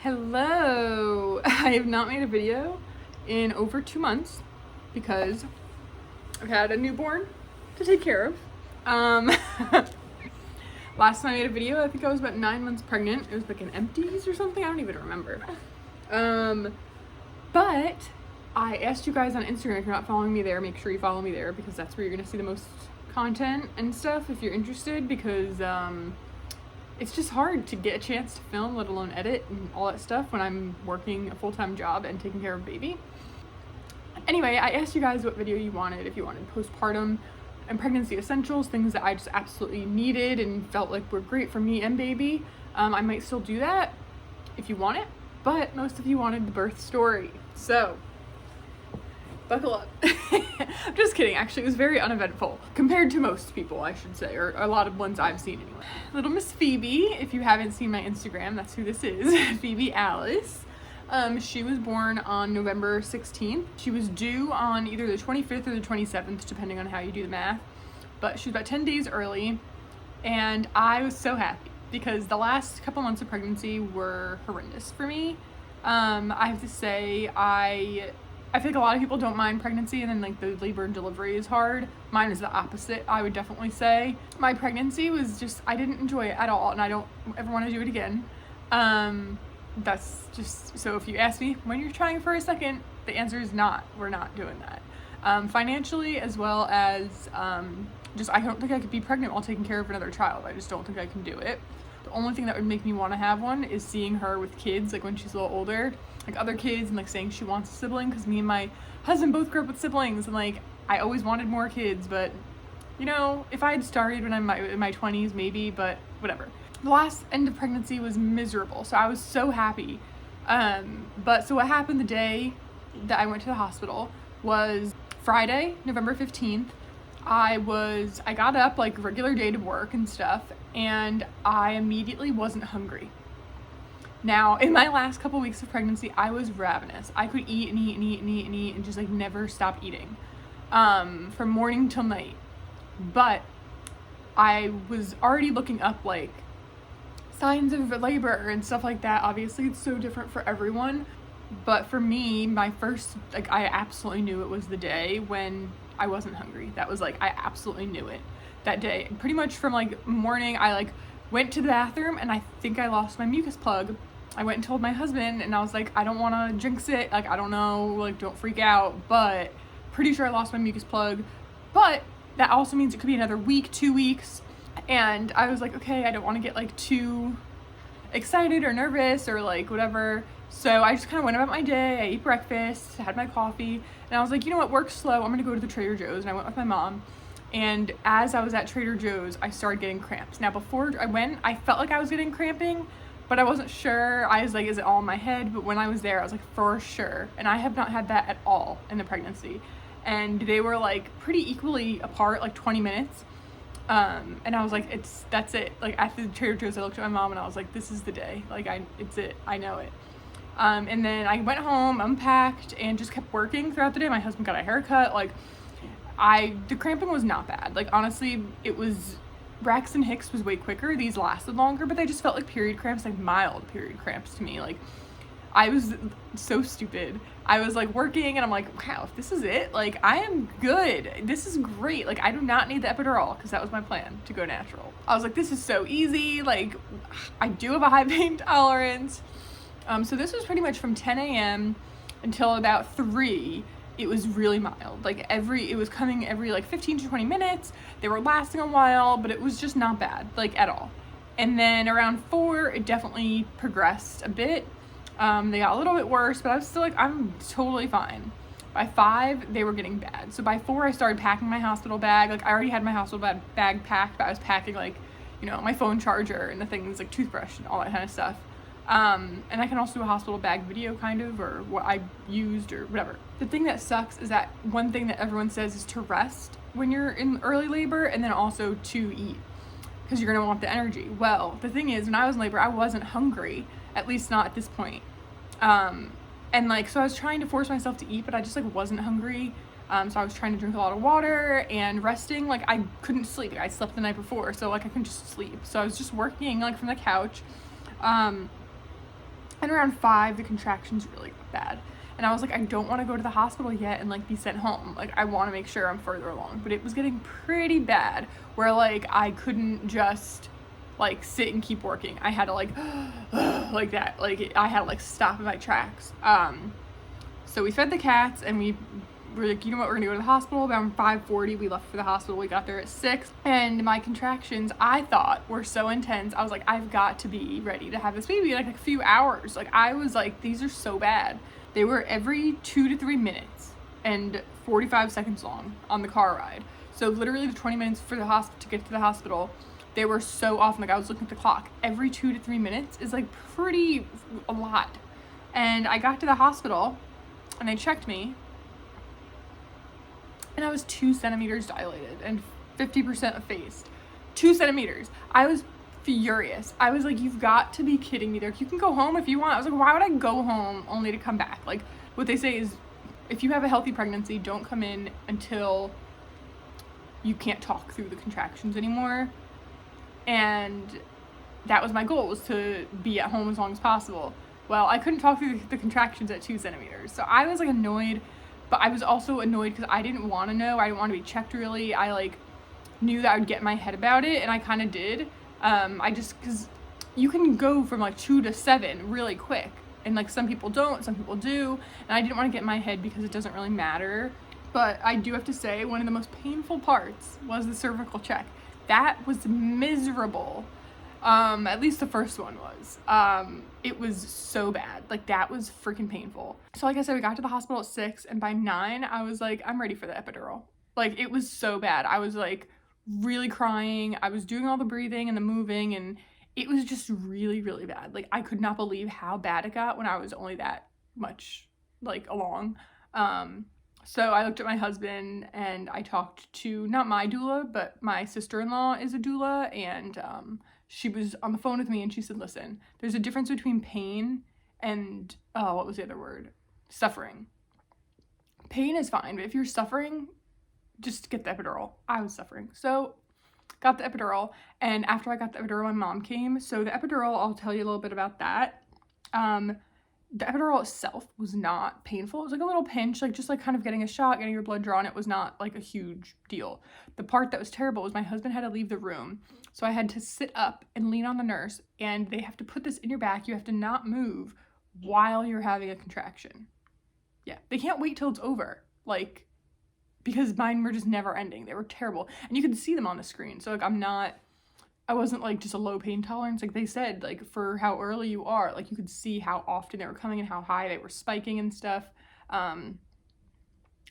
Hello! I have not made a video in over 2 months because I've had a newborn to take care of. Last time I made a video, I think I was about 9 months pregnant. It was like an empties or something, I don't even remember. But I asked you guys on Instagram, if you're not following me there, make sure you follow me there because that's where you're gonna see the most content and stuff if you're interested, because it's just hard to get a chance to film, let alone edit and all that stuff when I'm working a full-time job and taking care of a baby. Anyway, I asked you guys what video you wanted, if you wanted postpartum and pregnancy essentials, things that I just absolutely needed and felt like were great for me and baby. I might still do that if you want it, but most of you wanted the birth story. So, buckle up. I'm just kidding, actually it was very uneventful compared to most people, I should say, or a lot of ones I've seen anyway. Little Miss Phoebe, if you haven't seen my Instagram, that's who this is, Phoebe Alice. She was born on November 16th. She was due on either the 25th or the 27th, depending on how you do the math, but she was about 10 days early, and I was so happy because the last couple months of pregnancy were horrendous for me. I have to say, I feel like a lot of people don't mind pregnancy, and then like the labor and delivery is hard. Mine is the opposite, I would definitely say. My pregnancy was just, I didn't enjoy it at all, and I don't ever want to do it again. That's just, so if you ask me when you're trying for a second, the answer is not, we're not doing that. Financially, as well as just, I don't think I could be pregnant while taking care of another child. I just don't think I can do it. The only thing that would make me want to have one is seeing her with kids, like when she's a little older, like other kids, and like saying she wants a sibling, because me and my husband both grew up with siblings, and like I always wanted more kids, but you know, if I had started when I'm in my 20s maybe, but whatever. The last end of pregnancy was miserable, so I was so happy. But so what happened the day that I went to the hospital was Friday, November 15th. I got up like regular day to work and stuff, and I immediately wasn't hungry. Now, in my last couple weeks of pregnancy, I was ravenous. I could eat and eat and eat and eat and eat and just like never stop eating, from morning till night. But I was already looking up like signs of labor and stuff like that. Obviously, it's so different for everyone. But for me, my first, like, I absolutely knew it was the day when I wasn't hungry. That was like, I absolutely knew it that day. Pretty much from like morning, I like went to the bathroom and I think I lost my mucus plug. I went and told my husband, and I was like, I don't want to jinx it. Like, I don't know, like, don't freak out, but pretty sure I lost my mucus plug. But that also means it could be another week, 2 weeks. And I was like, okay, I don't want to get like too excited or nervous or like whatever. So I just kind of went about my day. I ate breakfast, had my coffee, and I was like, you know what, work's slow. I'm going to go to the Trader Joe's. And I went with my mom. And as I was at Trader Joe's, I started getting cramps. Now, before I went, I felt like I was getting cramping, but I wasn't sure. I was like, is it all in my head? But when I was there, I was like, for sure. And I have not had that at all in the pregnancy. And they were like pretty equally apart, like 20 minutes. And I was like, that's it. Like at the Trader Joe's, I looked at my mom and I was like, this is the day. Like it's it. I know it. And then I went home, unpacked, and just kept working throughout the day. My husband got a haircut. Like the cramping was not bad. Like honestly, it was, Braxton Hicks was way quicker. These lasted longer, but they just felt like period cramps, like mild period cramps to me. Like I was so stupid. I was like working and I'm like, wow, if this is it, like I am good. This is great. Like I do not need the epidural, because that was my plan, to go natural. I was like, this is so easy. Like I do have a high pain tolerance. So this was pretty much from 10 a.m. until about 3. It was really mild. Like it was coming every like 15 to 20 minutes. They were lasting a while, but it was just not bad, like at all. And then around 4, it definitely progressed a bit. They got a little bit worse, but I was still like, I'm totally fine. By 5, they were getting bad. So by 4, I started packing my hospital bag. Like I already had my hospital bag packed, but I was packing like, you know, my phone charger and the things like toothbrush and all that kind of stuff. And I can also do a hospital bag video kind of, or what I used or whatever. The thing that sucks is that one thing that everyone says is to rest when you're in early labor, and then also to eat, because you're gonna want the energy. Well, the thing is, when I was in labor, I wasn't hungry, at least not at this point. And like, so I was trying to force myself to eat, but I just like wasn't hungry. So I was trying to drink a lot of water and resting. Like I couldn't sleep. I slept the night before, so like I couldn't just sleep. So I was just working like from the couch. And around 5, the contractions really got bad. And I was like, I don't want to go to the hospital yet and like be sent home. Like, I want to make sure I'm further along. But it was getting pretty bad where like I couldn't just like sit and keep working. I had to like like that. Like I had to like stop in my tracks. So we fed the cats and we were like, you know what, we're gonna go to the hospital. Around 5:40, we left for the hospital. We got there at 6, and my contractions, I thought, were so intense. I was like, I've got to be ready to have this baby in like a few hours. Like, I was like, these are so bad. They were every 2 to 3 minutes and 45 seconds long on the car ride. So literally the 20 minutes for the hospital to get to the hospital, they were so often. Like, I was looking at the clock. Every 2 to 3 minutes is like pretty a lot. And I got to the hospital and they checked me, and I was 2 centimeters dilated and 50% effaced. 2 centimeters. I was furious. I was like, you've got to be kidding me. There, you can go home if you want. I was like, why would I go home only to come back? Like, what they say is, if you have a healthy pregnancy, don't come in until you can't talk through the contractions anymore. And that was my goal, was to be at home as long as possible. Well, I couldn't talk through the contractions at 2 centimeters. So I was like annoyed, but I was also annoyed because I didn't want to know. I didn't want to be checked really. I like knew that I would get in my head about it, and I kind of did. Because you can go from like 2 to 7 really quick, and like some people don't, some people do, and I didn't want to get in my head because it doesn't really matter. But I do have to say, one of the most painful parts was the cervical check. That was miserable. At least the first one was. It was so bad. Like, that was freaking painful. So like I said, we got to the hospital at 6, and by 9, I was like, I'm ready for the epidural. Like, it was so bad. I was like really crying. I was doing all the breathing and the moving, and it was just really, really bad. Like, I could not believe how bad it got when I was only that much like along. So I looked at my husband and I talked to, not my doula, but my sister-in-law is a doula, and she was on the phone with me, and she said, listen, there's a difference between pain and, what was the other word? Suffering. Pain is fine, but if you're suffering, just get the epidural. I was suffering. So got the epidural, and after I got the epidural, my mom came. So the epidural, I'll tell you a little bit about that. The epidural itself was not painful. It was like a little pinch, like just like kind of getting a shot, getting your blood drawn. It was not like a huge deal. The part that was terrible was my husband had to leave the room. So I had to sit up and lean on the nurse, and they have to put this in your back. You have to not move while you're having a contraction. Yeah, they can't wait till it's over. Like, because mine were just never ending. They were terrible. And you could see them on the screen. So like, I wasn't like just a low pain tolerance. Like they said, like for how early you are, like you could see how often they were coming and how high they were spiking and stuff.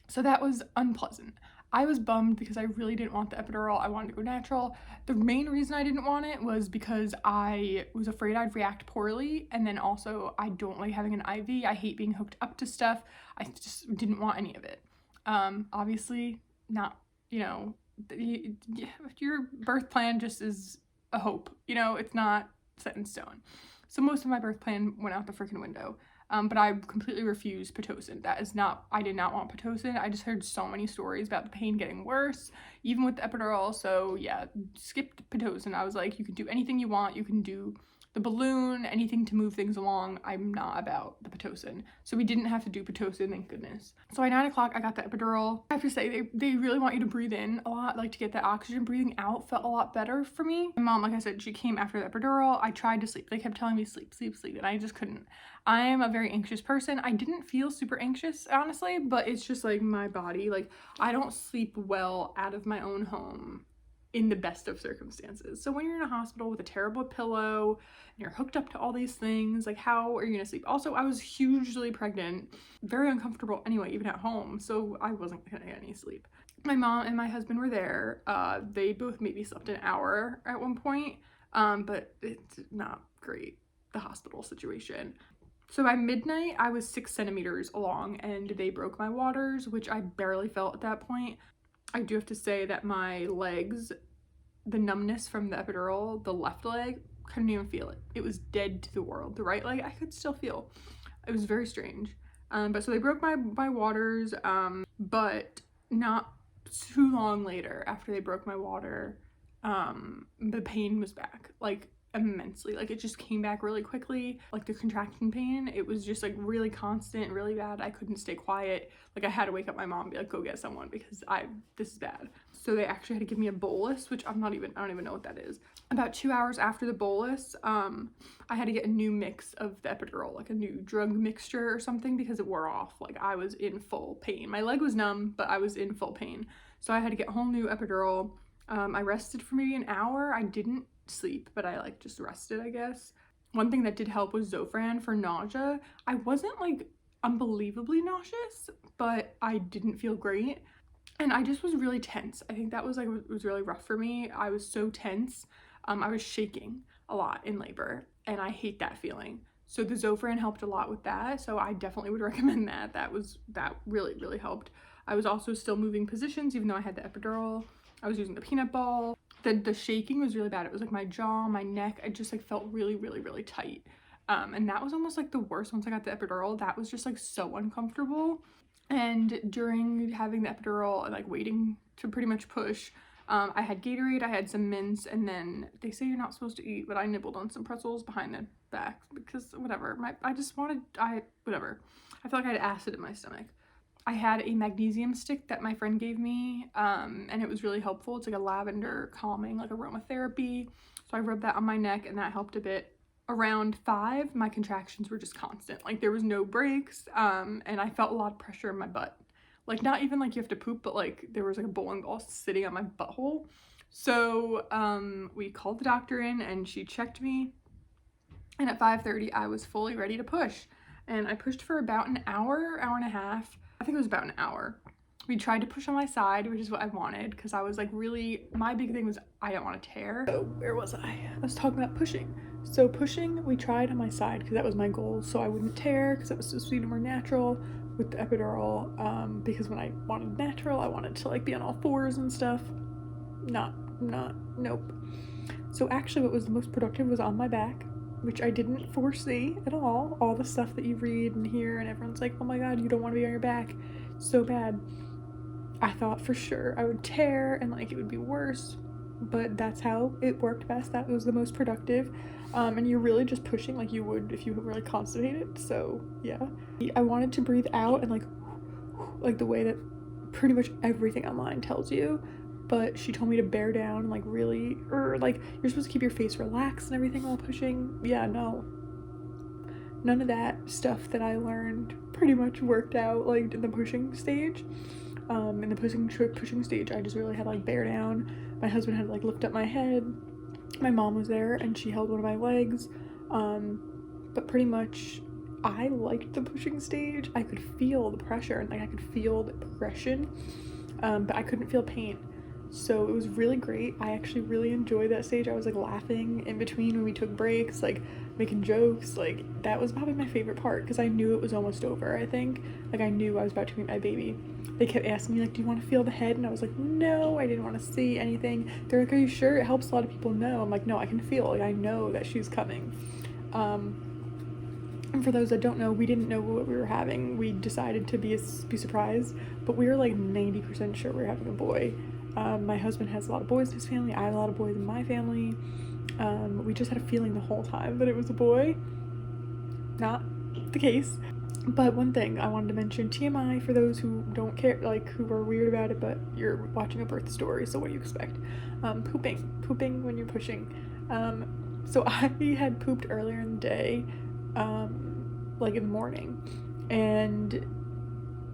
So that was unpleasant. I was bummed because I really didn't want the epidural. I wanted to go natural. The main reason I didn't want it was because I was afraid I'd react poorly. And then also I don't like having an IV. I hate being hooked up to stuff. I just didn't want any of it. Obviously not, you know, your birth plan just is a hope, you know, it's not set in stone. So most of my birth plan went out the freaking window. But I completely refused Pitocin. I did not want Pitocin. I just heard so many stories about the pain getting worse, even with the epidural. So yeah, skipped Pitocin. I was like, you can do anything you want. You can do the balloon, anything to move things along. I'm not about the Pitocin. So we didn't have to do Pitocin, thank goodness. So at 9 o'clock, I got the epidural. I have to say, they really want you to breathe in a lot, like to get that oxygen. Breathing out felt a lot better for me. My mom, like I said, she came after the epidural. I tried to sleep. They kept telling me sleep, sleep, sleep, and I just couldn't. I am a very anxious person. I didn't feel super anxious, honestly, but it's just like my body. Like, I don't sleep well out of my own home in the best of circumstances. So when you're in a hospital with a terrible pillow and you're hooked up to all these things, like how are you gonna sleep? Also, I was hugely pregnant, very uncomfortable anyway, even at home, so I wasn't gonna get any sleep. My mom and my husband were there. They both maybe slept an hour at one point, but it's not great, the hospital situation. So by midnight, I was 6 centimeters along, and they broke my waters, which I barely felt at that point. I do have to say that my legs, the numbness from the epidural, the left leg, couldn't even feel it. It was dead to the world. The right leg, I could still feel. It was very strange. But so they broke my waters, but not too long later, after they broke my water, the pain was back. Like, immensely. Like, it just came back really quickly. Like, the contraction pain, it was just like really constant, really bad. I couldn't stay quiet. Like, I had to wake up my mom and be like, go get someone because this is bad. So they actually had to give me a bolus, which I don't even know what that is. About 2 hours after the bolus, I had to get a new mix of the epidural, like a new drug mixture or something, because it wore off. Like, I was in full pain. My leg was numb, but I was in full pain. So I had to get a whole new epidural. I rested for maybe an hour. I didn't sleep, but I like just rested, I guess. One thing that did help was Zofran for nausea. I wasn't like unbelievably nauseous, but I didn't feel great. And I just was really tense. I think that was like, it was really rough for me. I was so tense. I was shaking a lot in labor, and I hate that feeling. So the Zofran helped a lot with that. So I definitely would recommend that. That really, really helped. I was also still moving positions, even though I had the epidural. I was using the peanut ball. The shaking was really bad. It was like my jaw, my neck. I just like felt really, really, really tight. And that was almost like the worst once I got the epidural. That was just like so uncomfortable. And during having the epidural and like waiting to pretty much push, I had Gatorade, I had some mints, and then they say you're not supposed to eat, but I nibbled on some pretzels behind the back because whatever. Whatever. I felt like I had acid in my stomach. I had a magnesium stick that my friend gave me, and it was really helpful. It's like a lavender calming, like aromatherapy. So I rubbed that on my neck, and that helped a bit. Around 5, my contractions were just constant. Like, there was no breaks, and I felt a lot of pressure in my butt. Like, not even like you have to poop, but like there was like a bowling ball sitting on my butthole. So we called the doctor in, and she checked me, and at 5:30 I was fully ready to push. And I pushed for about an hour, hour and a half. I think it was about an hour. We tried to push on my side, which is what I wanted, because I was like really, my big thing was I don't want to tear. So where was I? I was talking about pushing. So pushing, we tried on my side because that was my goal, so I wouldn't tear, because it was supposed to be more natural with the epidural, because when I wanted natural, I wanted to like be on all fours and stuff. Nope. So actually what was the most productive was on my back, which I didn't foresee at all. All the stuff that you read and hear, and everyone's like, oh my god, you don't want to be on your back so bad. I thought for sure I would tear and like it would be worse, but that's how it worked best. That was the most productive. And you're really just pushing like you would if you were really constipated. So yeah, I wanted to breathe out and like the way that pretty much everything online tells you, but she told me to bear down and like really, or like you're supposed to keep your face relaxed and everything while pushing. Yeah, no, none of that stuff that I learned pretty much worked out like in the pushing stage. In the pushing stage, I just really had like bear down. My husband had like lift up my head. My mom was there and she held one of my legs. But pretty much I liked the pushing stage. I could feel the pressure and like I could feel the progression, but I couldn't feel pain. So it was really great. I actually really enjoyed that stage. I was like laughing in between when we took breaks, like making jokes. Like that was probably my favorite part because I knew it was almost over. I think like I knew I was about to meet my baby. They kept asking me like, do you want to feel the head? And I was like, no, I didn't want to see anything. They're like, are you sure? It helps a lot of people know. I'm like, no, I can feel, like I know that she's coming. And for those that don't know, we didn't know what we were having. We decided to be surprised, but we were like 90% sure we were having a boy. My husband has a lot of boys in his family. I have a lot of boys in my family. We just had a feeling the whole time that it was a boy. Not the case. But one thing I wanted to mention, TMI for those who don't care, like who are weird about it, but you're watching a birth story, so what do you expect? Pooping when you're pushing. So I had pooped earlier in the day, like in the morning, and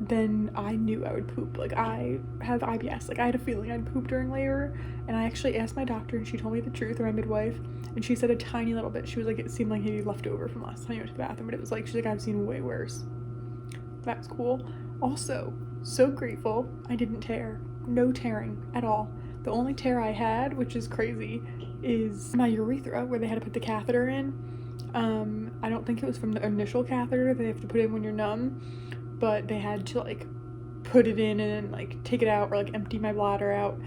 then I knew I would poop. Like I have IBS, like I had a feeling I'd poop during labor, and I actually asked my doctor and she told me the truth, or my midwife, and she said a tiny little bit. She was like, it seemed like he left over from last time you went to the bathroom, but it was like, she's like, I've seen way worse. That was cool. Also, so grateful I didn't tear. No tearing at all. The only tear I had, which is crazy, is my urethra where they had to put the catheter in. I don't think it was from the initial catheter they have to put in when you're numb, but they had to like put it in and like take it out or like empty my bladder out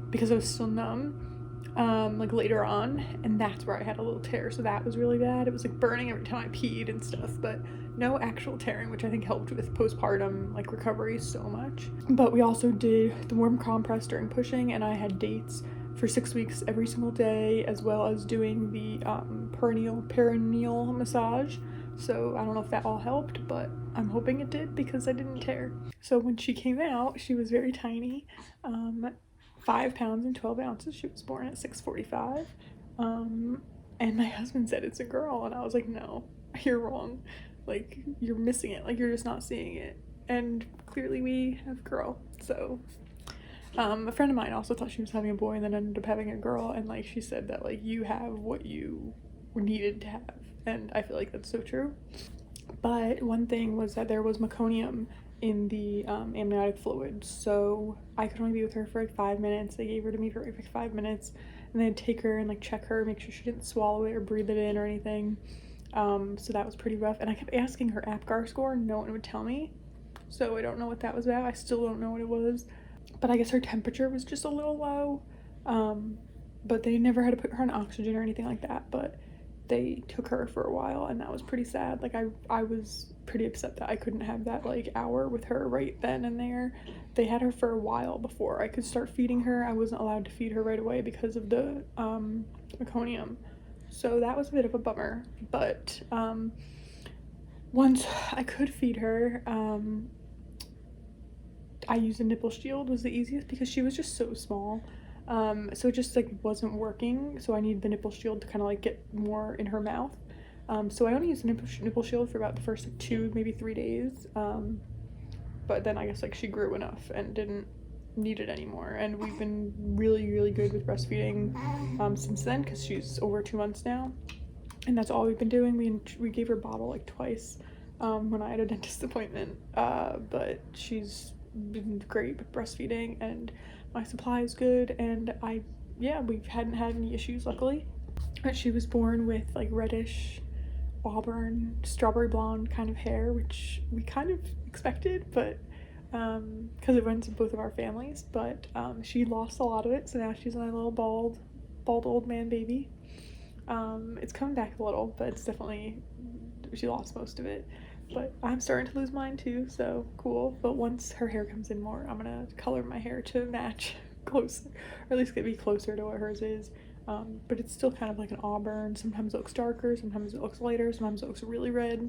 because I was still numb, like later on, and that's where I had a little tear. So that was really bad. It was like burning every time I peed and stuff, but no actual tearing, which I think helped with postpartum like recovery so much. But we also did the warm compress during pushing, and I had dates for 6 weeks every single day, as well as doing the perineal massage. So I don't know if that all helped, but I'm hoping it did because I didn't tear. So when she came out, she was very tiny, 5 pounds and 12 ounces. She was born at 6:45. And my husband said it's a girl, and I was like, no, you're wrong. Like, you're missing it. Like, you're just not seeing it. And clearly we have girl. So a friend of mine also thought she was having a boy and then ended up having a girl, and like she said that like you have what you needed to have, and I feel like that's so true. But one thing was that there was meconium in the amniotic fluid, so I could only be with her for like 5 minutes. They gave her to me for like 5 minutes, and they'd take her and like check her, make sure she didn't swallow it or breathe it in or anything. So that was pretty rough, and I kept asking her APGAR score and no one would tell me, so I don't know what that was about. I still don't know what it was, but I guess her temperature was just a little low. But they never had to put her on oxygen or anything like that, but they took her for a while, and that was pretty sad. Like I was pretty upset that I couldn't have that like hour with her right then and there. They had her for a while before I could start feeding her. I wasn't allowed to feed her right away because of the meconium, so that was a bit of a bummer. But once I could feed her, I used a nipple shield, was the easiest because she was just so small. So it just like wasn't working, so I needed the nipple shield to kind of like get more in her mouth. So I only used the nipple shield for about the first like 2, maybe 3 days, but then I guess like she grew enough and didn't need it anymore, and we've been really good with breastfeeding since then, because she's over 2 months now, and that's all we've been doing. We gave her bottle like twice when I had a dentist appointment, but she's been great with breastfeeding, and my supply is good, and we hadn't had any issues, luckily. But she was born with like reddish auburn strawberry blonde kind of hair, which we kind of expected, but because it runs in both of our families, but she lost a lot of it, so now she's a little bald old man baby. It's coming back a little, but it's definitely, she lost most of it. But I'm starting to lose mine too, so cool. But once her hair comes in more, I'm gonna color my hair to match closer, or at least get me closer to what hers is. But it's still kind of like an auburn. Sometimes it looks darker, sometimes it looks lighter, sometimes it looks really red.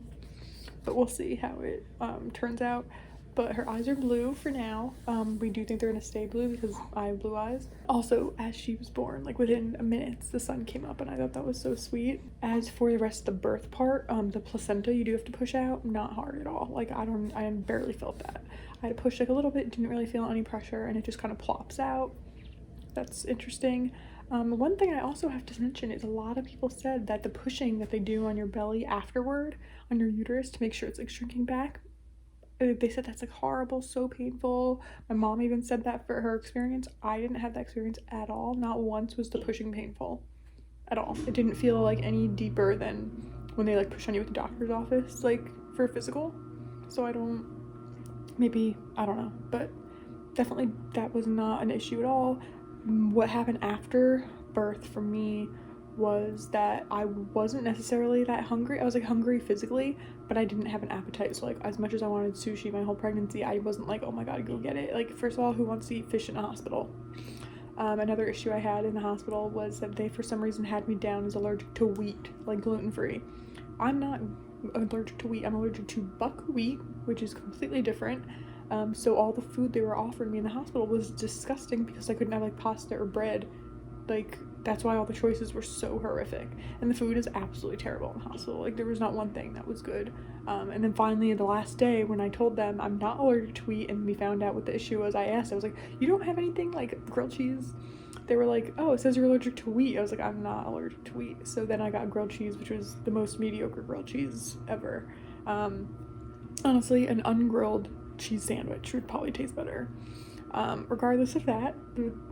But we'll see how it turns out. But her eyes are blue for now. We do think they're gonna stay blue because I have blue eyes. Also, as she was born, like within minutes, the sun came up, and I thought that was so sweet. As for the rest of the birth part, the placenta you do have to push out, not hard at all. Like I barely felt that. I had to push like a little bit, didn't really feel any pressure, and it just kind of plops out. That's interesting. One thing I also have to mention is a lot of people said that the pushing that they do on your belly afterward, on your uterus, to make sure it's like shrinking back, they said that's like horrible, so painful. My mom even said that for her experience. I didn't have that experience at all. Not once was the pushing painful at all. It didn't feel like any deeper than when they like push on you at the doctor's office, like for a physical. So I don't know, but definitely that was not an issue at all. What happened after birth for me was that I wasn't necessarily that hungry. I was like hungry physically, but I didn't have an appetite. So like as much as I wanted sushi my whole pregnancy, I wasn't like, oh my god, go get it. Like, first of all, who wants to eat fish in a hospital? Another issue I had in the hospital was that they for some reason had me down as allergic to wheat, like gluten-free. I'm not allergic to wheat. I'm allergic to buckwheat, which is completely different. So all the food they were offering me in the hospital was disgusting because I couldn't have like pasta or bread. Like, that's why all the choices were so horrific, and the food is absolutely terrible in the hospital. Like, there was not one thing that was good. And then finally, the last day, when I told them I'm not allergic to wheat, and we found out what the issue was, I was like, you don't have anything like grilled cheese? They were like, oh, it says you're allergic to wheat. I was like, I'm not allergic to wheat. So then I got grilled cheese, which was the most mediocre grilled cheese ever. Honestly, an ungrilled cheese sandwich would probably taste better. Regardless of that,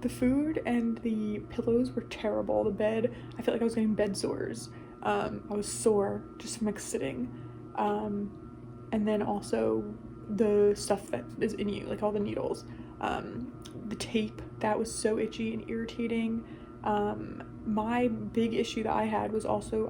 the food and the pillows were terrible. The bed, I felt like I was getting bed sores. I was sore just from like sitting. And then also the stuff that is in you, like all the needles. The tape, that was so itchy and irritating. My big issue that I had was also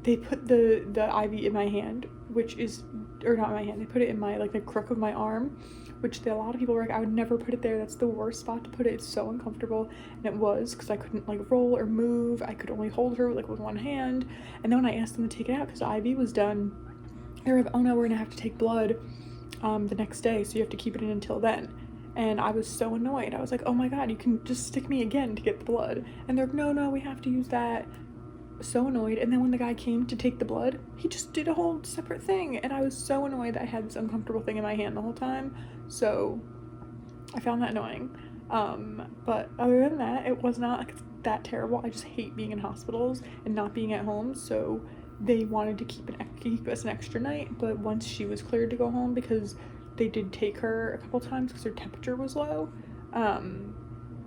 they put the IV in my hand, which is or not in my hand, they put it in my, like, the crook of my arm, which a lot of people were like, I would never put it there, that's the worst spot to put it, it's so uncomfortable. And it was, because I couldn't, like, roll or move. I could only hold her, like, with one hand. And then when I asked them to take it out because the IV was done, they were like, oh no, we're gonna have to take blood the next day, so you have to keep it in until then. And I was so annoyed. I was like, oh my god, you can just stick me again to get the blood. And they're like, no, we have to use that. So annoyed. And then when the guy came to take the blood, he just did a whole separate thing, and I was so annoyed that I had this uncomfortable thing in my hand the whole time. So I found that annoying. But other than that, it was not that terrible. I just hate being in hospitals and not being at home, so they wanted to keep us an extra night. But once she was cleared to go home, because they did take her a couple times because her temperature was low,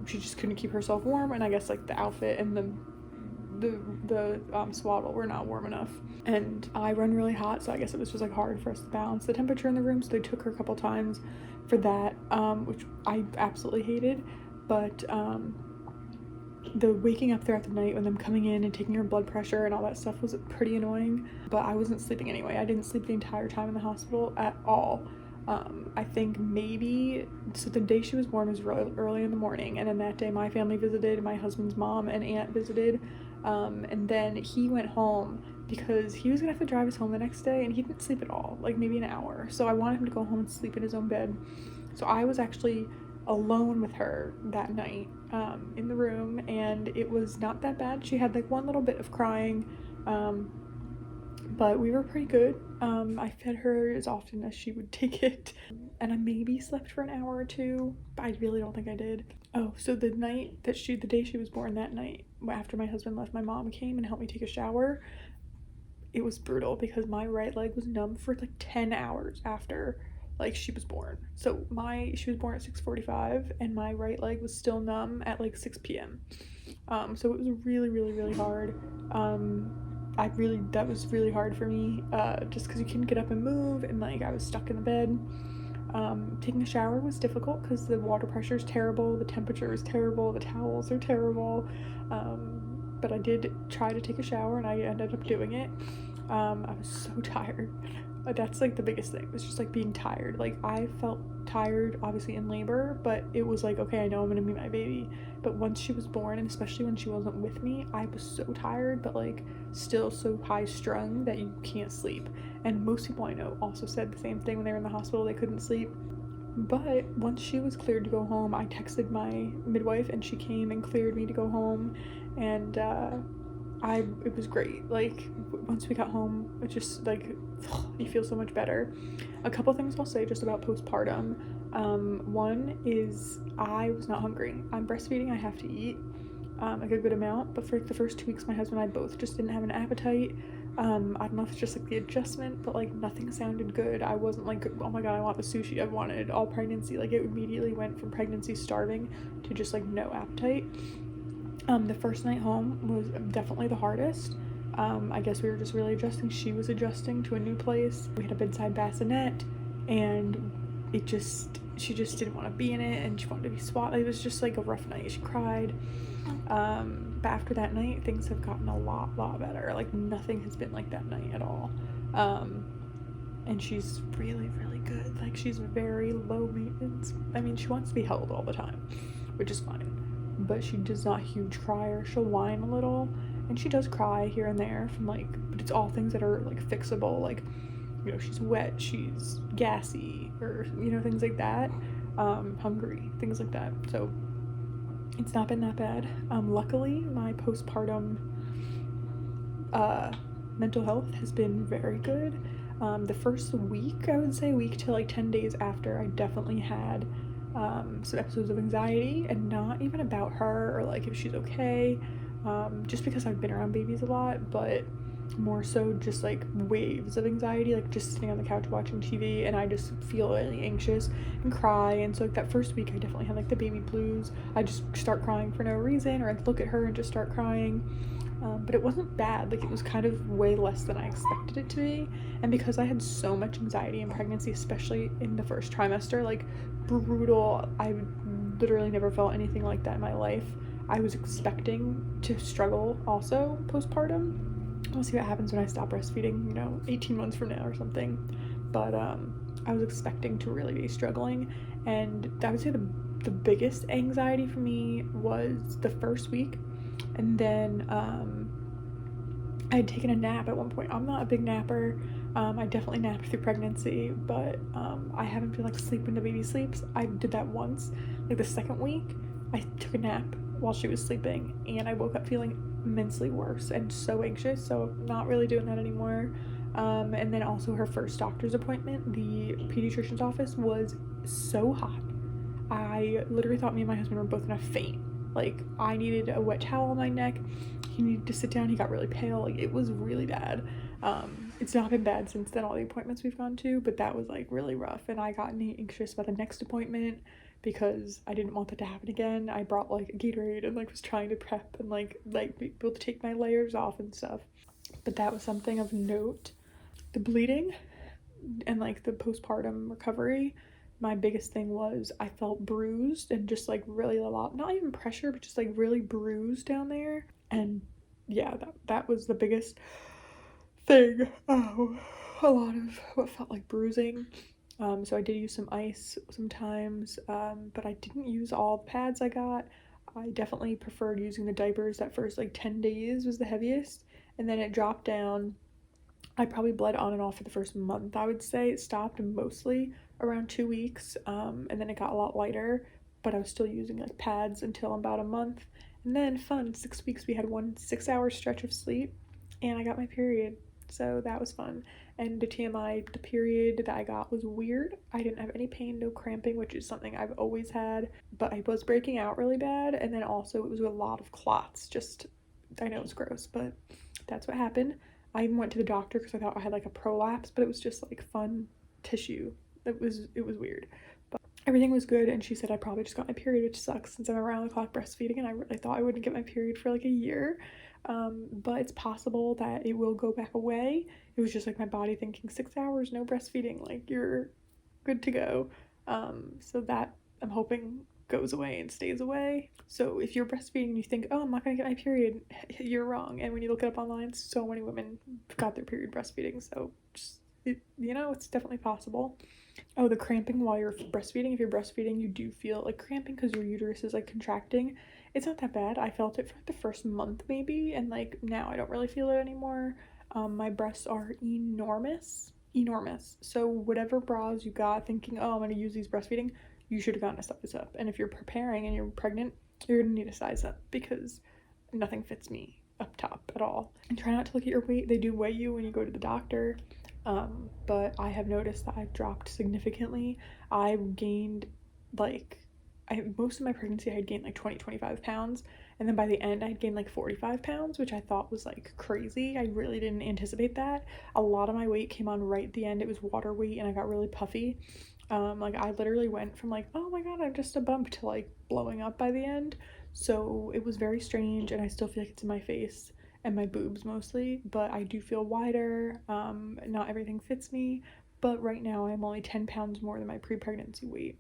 she just couldn't keep herself warm, and I guess, like, the outfit and the swaddle were not warm enough. And I run really hot, so I guess it was just, like, hard for us to balance the temperature in the room, so they took her a couple times for that, which I absolutely hated. But the waking up throughout the night and them coming in and taking her blood pressure and all that stuff was pretty annoying. But I wasn't sleeping anyway. I didn't sleep the entire time in the hospital at all. I think maybe, so the day she was born was really early in the morning, and then that day my family visited, my husband's mom and aunt visited, and then he went home because he was gonna have to drive us home the next day, and he didn't sleep at all, like maybe an hour. So I wanted him to go home and sleep in his own bed. So I was actually alone with her that night in the room, and it was not that bad. She had, like, one little bit of crying, but we were pretty good. I fed her as often as she would take it, and I maybe slept for an hour or two, but I really don't think I did. Oh, so the day she was born, that night, after my husband left, my mom came and helped me take a shower. It was brutal because my right leg was numb for, like, 10 hours after, like, she was born. So she was born at 6:45, and my right leg was still numb at, like, 6 p.m. So it was really, really, really hard. That was really hard for me, just because you couldn't get up and move, and, like, I was stuck in the bed. Taking a shower was difficult because the water pressure is terrible, the temperature is terrible, the towels are terrible, but I did try to take a shower, and I ended up doing it. I was so tired. That's, like, the biggest thing, was just, like, being tired. Like, I felt tired obviously in labor, but it was like, okay, I know I'm gonna meet my baby. But once she was born, and especially when she wasn't with me, I was so tired, but, like, still so high strung that you can't sleep. And most people I know also said the same thing when they were in the hospital, they couldn't sleep. But once she was cleared to go home, I texted my midwife, and she came and cleared me to go home, and it was great. Like, once we got home, it just, like, you feel so much better. A couple things I'll say just about postpartum. One is I was not hungry. I'm breastfeeding, I have to eat like a good amount, but for, like, the first 2 weeks, my husband and I both just didn't have an appetite. I don't know if it's just, like, the adjustment, but, like, nothing sounded good. I wasn't like, oh my god, I want the sushi I've wanted all pregnancy. Like, it immediately went from pregnancy starving to just, like, no appetite. The first night home was definitely the hardest. I guess we were just really adjusting. She was adjusting to a new place. We had a bedside bassinet, and she just didn't want to be in it, and she wanted to be swaddled. It was just, like, a rough night. She cried. But after that night, things have gotten a lot better. Like, nothing has been like that night at all. And she's really, really good. Like, she's very low maintenance. I mean, she wants to be held all the time, which is fine. But she does not huge crier. She'll whine a little, and she does cry here and there from, like, but it's all things that are, like, fixable. Like, you know, she's wet, she's gassy, or, you know, things like that. Hungry, things like that. So it's not been that bad. Luckily, my postpartum mental health has been very good. The first week, I would say, week to, like, 10 days after, I definitely had some episodes of anxiety, and not even about her or, like, if she's okay, just because I've been around babies a lot, but more so just, like, waves of anxiety, like, just sitting on the couch watching TV, and I just feel really anxious and cry. And so, like, that first week I definitely had, like, the baby blues. I just start crying for no reason, or I'd look at her and just start crying. But it wasn't bad. Like, it was kind of way less than I expected it to be. And because I had so much anxiety in pregnancy, especially in the first trimester, like, brutal, I literally never felt anything like that in my life. I was expecting to struggle also postpartum. We'll see what happens when I stop breastfeeding, 18 months from now or something. but I was expecting to really be struggling, and I would say the biggest anxiety for me was the first week, and then I had taken a nap at one point. I'm not a big napper. I definitely napped through pregnancy, but I haven't been like asleep when the baby sleeps. I did that once, like the second week. I took a nap while she was sleeping, and I woke up feeling immensely worse and so anxious. So I'm not really doing that anymore. And then also her first doctor's appointment, the pediatrician's office was so hot. I literally thought me and my husband were both gonna faint. Like, I needed a wet towel on my neck. He needed to sit down. He got really pale. Like, it was really bad. It's not been bad since then, all the appointments we've gone to, but that was like really rough. And I got anxious about the next appointment because I didn't want that to happen again. I brought like a Gatorade and like was trying to prep and like be able to take my layers off and stuff. But that was something of note. The bleeding and like the postpartum recovery, my biggest thing was I felt bruised and just like really a lot, not even pressure, but just like really bruised down there. And yeah, that was the biggest thing. Oh, a lot of what felt like bruising. So I did use some ice sometimes, but I didn't use all the pads I got. I definitely preferred using the diapers. That first like 10 days was the heaviest, and then it dropped down. I probably bled on and off for the first month, I would say. It stopped mostly around 2 weeks, and then it got a lot lighter, but I was still using like pads until about a month. And then, fun, 6 weeks, we had one 6 hour stretch of sleep, and I got my period. So that was fun. And the TMI, the period that I got was weird. I didn't have any pain, no cramping, which is something I've always had, but I was breaking out really bad. And then also, it was a lot of clots. Just, I know it's gross, but that's what happened. I even went to the doctor because I thought I had like a prolapse, but it was just like fun tissue. It was weird. But everything was good, and she said I probably just got my period, which sucks since I'm around the clock breastfeeding, and I really thought I wouldn't get my period for like a year. But it's possible that it will go back away. It was just like my body thinking 6 hours, no breastfeeding, like you're good to go. So that I'm hoping goes away and stays away. So if you're breastfeeding and you think, oh, I'm not gonna get my period, you're wrong. And when you look it up online, so many women got their period breastfeeding. So just, it's definitely possible. Oh, the cramping while you're breastfeeding. If you're breastfeeding, you do feel like cramping because your uterus is like contracting. It's not that bad. I felt it for like the first month maybe, and like now I don't really feel it anymore. My breasts are enormous. So whatever bras you got thinking, oh, I'm gonna use these breastfeeding, you should have gotten a size up. And if you're preparing and you're pregnant, you're gonna need a size up because nothing fits me up top at all. And try not to look at your weight. They do weigh you when you go to the doctor. But I have noticed that I've dropped significantly. I've gained like most of my pregnancy I had gained like 25 pounds, and then by the end I had gained like 45 pounds, which I thought was like crazy. I really didn't anticipate that. A lot of my weight came on right at the end. It was water weight, and I got really puffy. Like I literally went from like, oh my god, I'm just a bump, to like blowing up by the end. So it was very strange, and I still feel like it's in my face and my boobs mostly, but I do feel wider. Not everything fits me, but right now I'm only 10 pounds more than my pre-pregnancy weight.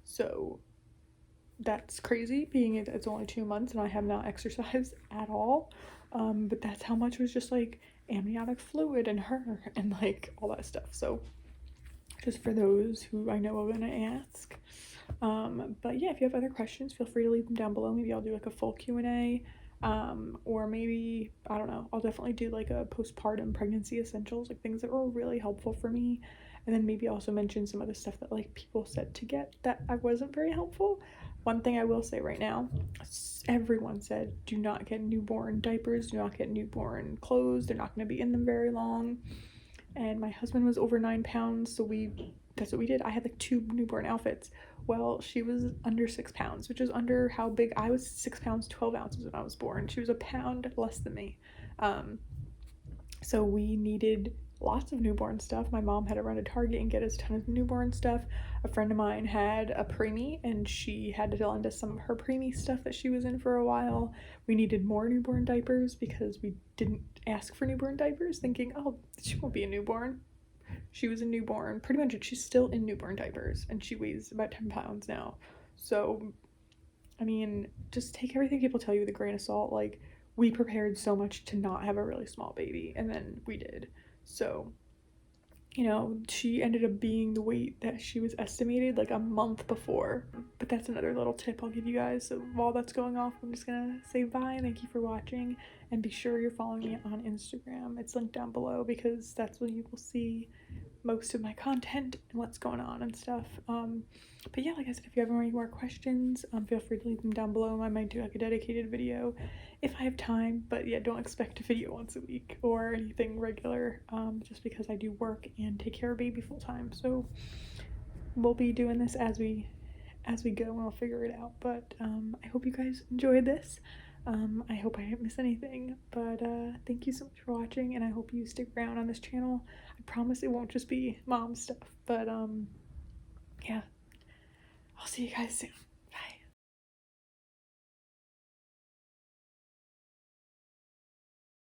So that's crazy, being it's only 2 months and I have not exercised at all. But that's how much was just like amniotic fluid and her and like all that stuff. So just for those who I know are gonna ask. But yeah, if you have other questions, feel free to leave them down below. Maybe I'll do like a full Q&A. Or maybe, I don't know, I'll definitely do like a postpartum pregnancy essentials, like things that were really helpful for me. And then maybe also mention some of the stuff that like people said to get that I wasn't very helpful. One thing I will say right now, everyone said do not get newborn diapers, do not get newborn clothes, they're not going to be in them very long. And my husband was over 9 pounds, so that's what we did. I had like 2 newborn outfits. Well, she was under 6 pounds, which is under how big I was. 6 pounds 12 ounces when I was born. She was a pound less than me. So we needed lots of newborn stuff. My mom had to run to Target and get us a ton of newborn stuff. A friend of mine had a preemie, and she had to lend us some of her preemie stuff that she was in for a while. We needed more newborn diapers because we didn't ask for newborn diapers, thinking, oh, she won't be a newborn. She was a newborn, pretty much. She's still in newborn diapers, and she weighs about 10 pounds now. So, I mean, just take everything people tell you with a grain of salt. Like, we prepared so much to not have a really small baby, and then we did. So you know, she ended up being the weight that she was estimated like a month before. But that's another little tip I'll give you guys. So while that's going off, I'm just gonna say bye. Thank you for watching, and be sure you're following me on Instagram. It's linked down below because that's where you will see most of my content and what's going on and stuff. But yeah, like I said, if you have any more questions, feel free to leave them down below. I might do like a dedicated video if I have time, but yeah, don't expect a video once a week or anything regular, just because I do work and take care of baby full time. So we'll be doing this as we go, and we'll figure it out. But I hope you guys enjoyed this. I hope I didn't miss anything, but thank you so much for watching, and I hope you stick around on this channel. I promise it won't just be mom stuff, but yeah, I'll see you guys soon.